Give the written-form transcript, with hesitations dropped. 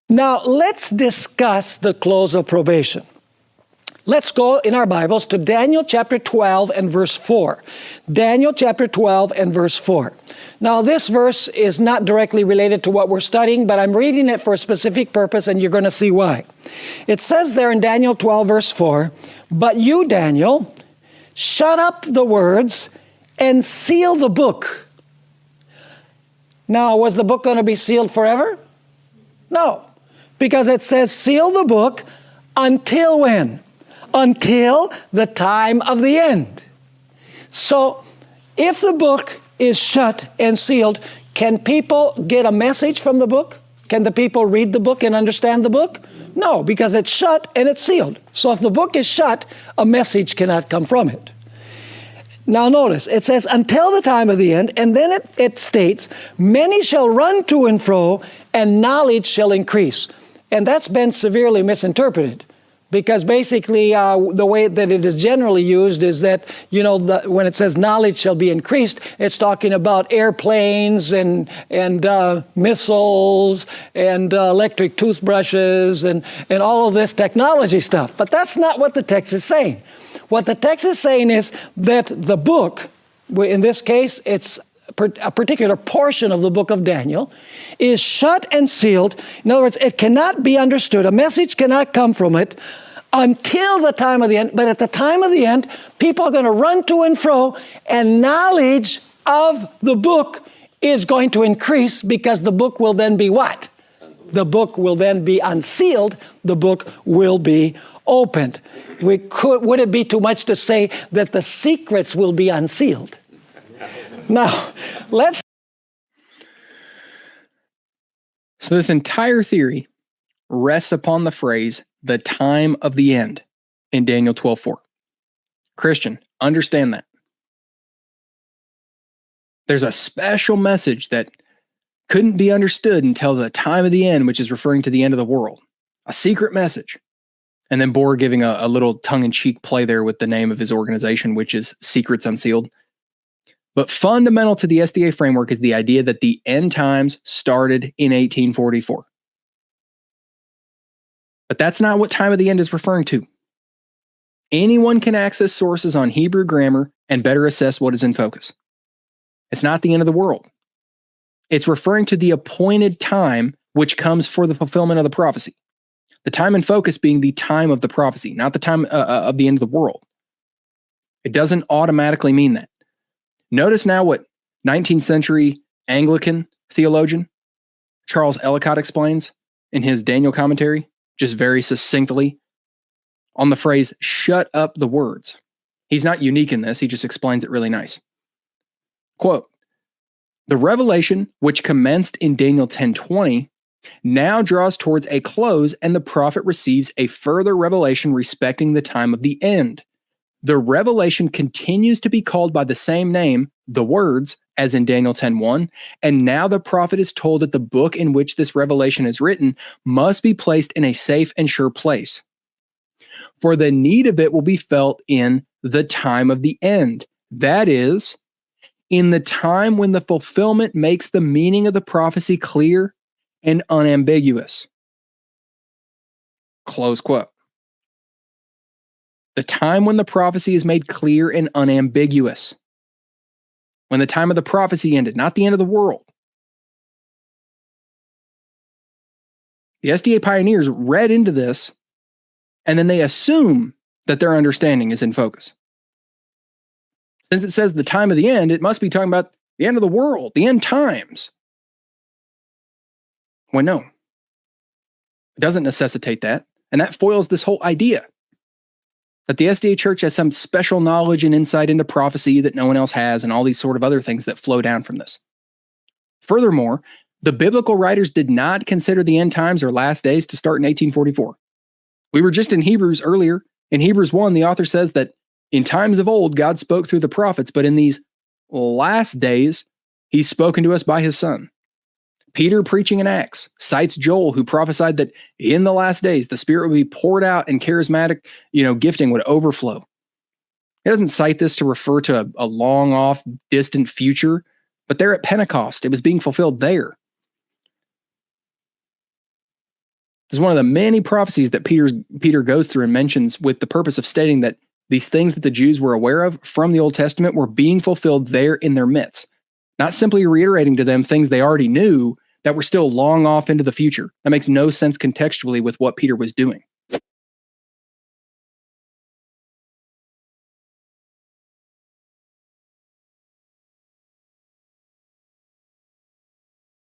Now, let's discuss the close of probation. Let's go in our Bibles to Daniel chapter 12 and verse 4. Daniel chapter 12 and verse 4. Now, this verse is not directly related to what we're studying, but I'm reading it for a specific purpose, and you're going to see why. It says there in Daniel 12 verse 4, "But you, Daniel, shut up the words and seal the book." Now, was the book going to be sealed forever? No, because it says seal the book until when? Until the time of the end. So, if the book is shut and sealed, can people get a message from the book? Can the people read the book and understand the book? No, because it's shut and it's sealed. So if the book is shut, a message cannot come from it. Now notice, it says, until the time of the end, and then it states, many shall run to and fro, and knowledge shall increase. And that's been severely misinterpreted. Because basically, the way that it is generally used is that, when it says knowledge shall be increased, it's talking about airplanes and missiles and electric toothbrushes and all of this technology stuff. But that's not what the text is saying. What the text is saying is that the book, in this case, it's a particular portion of the book of Daniel, is shut and sealed. In other words, it cannot be understood. A message cannot come from it until the time of the end. But at the time of the end, people are going to run to and fro, and knowledge of the book is going to increase, because the book will then be what? The book will then be unsealed. The book will be opened. Would it be too much to say that the secrets will be unsealed? Now, So this entire theory rests upon the phrase, the time of the end, in Daniel 12:4. Christian, understand that. There's a special message that couldn't be understood until the time of the end, which is referring to the end of the world. A secret message. And then Bohr giving a little tongue-in-cheek play there with the name of his organization, which is Secrets Unsealed. But fundamental to the SDA framework is the idea that the end times started in 1844. But that's not what time of the end is referring to. Anyone can access sources on Hebrew grammar and better assess what is in focus. It's not the end of the world. It's referring to the appointed time which comes for the fulfillment of the prophecy. The time in focus being the time of the prophecy, not the time of the end of the world. It doesn't automatically mean that. Notice now what 19th century Anglican theologian Charles Ellicott explains in his Daniel commentary, just very succinctly, on the phrase, shut up the words. He's not unique in this, he just explains it really nice. Quote, the revelation which commenced in Daniel 10:20 now draws towards a close, and the prophet receives a further revelation respecting the time of the end. The revelation continues to be called by the same name, the words, as in Daniel 10:1, and now the prophet is told that the book in which this revelation is written must be placed in a safe and sure place. For the need of it will be felt in the time of the end. That is, in the time when the fulfillment makes the meaning of the prophecy clear and unambiguous. Close quote. The time when the prophecy is made clear and unambiguous. When the time of the prophecy ended, not the end of the world. The SDA pioneers read into this, and then they assume that their understanding is in focus. Since it says the time of the end, it must be talking about the end of the world, the end times. Well, no. It doesn't necessitate that, and that foils this whole idea that the SDA Church has some special knowledge and insight into prophecy that no one else has, and all these sort of other things that flow down from this. Furthermore, the biblical writers did not consider the end times or last days to start in 1844. We were just in Hebrews earlier. In Hebrews 1, the author says that in times of old, God spoke through the prophets, but in these last days, he's spoken to us by his Son. Peter, preaching in Acts, cites Joel, who prophesied that in the last days, the Spirit would be poured out and charismatic, gifting would overflow. He doesn't cite this to refer to a long off, distant future, but there at Pentecost, it was being fulfilled there. It's one of the many prophecies that Peter goes through and mentions with the purpose of stating that these things that the Jews were aware of from the Old Testament were being fulfilled there in their midst, not simply reiterating to them things they already knew that were still long off into the future. That makes no sense contextually with what Peter was doing.